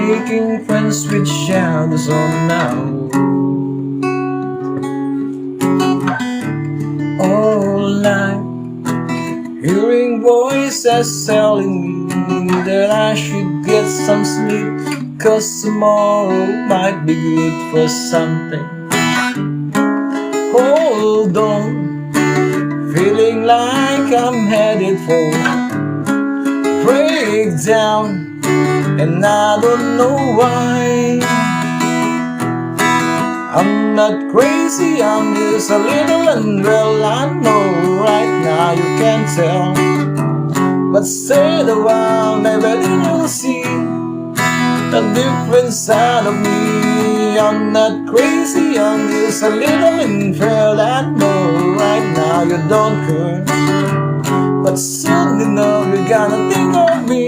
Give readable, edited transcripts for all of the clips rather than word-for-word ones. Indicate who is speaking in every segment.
Speaker 1: making friends with shadows on now. All night, hearing voices telling me that I should get some sleep, 'cause tomorrow might be good for something. Hold on, feeling like I'm headed for breakdown, and I don't know why. I'm not crazy, I'm just a little unwell. I know right now you can't tell, but stay a while, maybe then you'll see a different side of me. I'm not crazy, I'm just a little unwell. I know right now you don't care, but soon enough you're gonna think of me,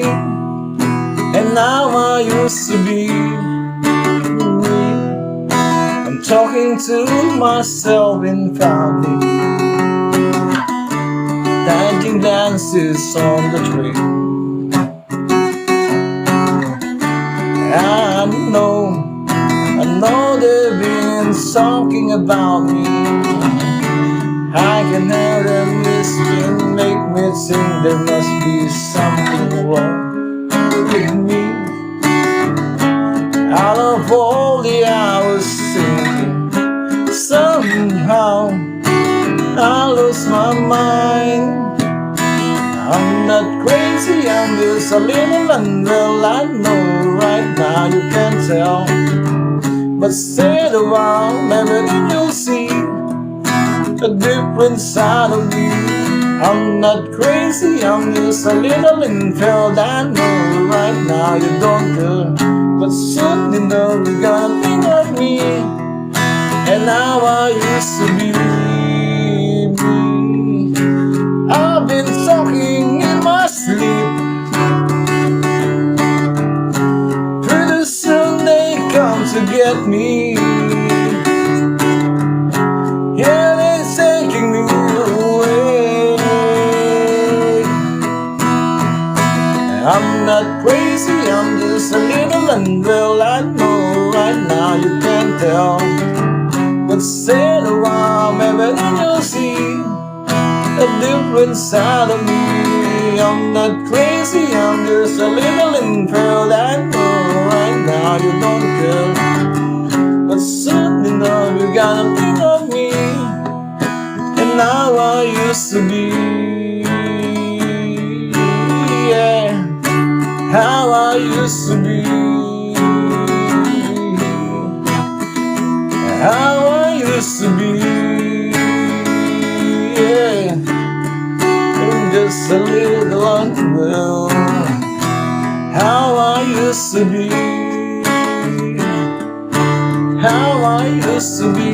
Speaker 1: and now I used to be. I'm talking to myself in public, dancing dances on the train. I know they've been talking about me. I can hear them whispering, make me think there must be something wrong with me. Out of all the hours thinking, somehow I lost my mind. I'm not crazy, I'm just a little unwell. I know right now you can't tell, but stay a while, maybe then you'll see a different side of me. I'm not crazy, I'm just a little unwell. I know right now you don't care, but soon you know you're gonna think of me, and now I used to be me. I've been talking in my sleep, pretty soon they come to get me. Yeah, they're taking me away. I'm not crazy, I'm just a little unwell. I know right now you can't tell, but stay a while, maybe then you'll see a different side of me. I'm not crazy, I'm just a little unwell. I know right now you don't care, but soon enough you're gonna think of me, and now I used to be. Yeah, how I used to be, how I used to be. Yeah, I'm just a little unwell. How I used to be, how I used to be.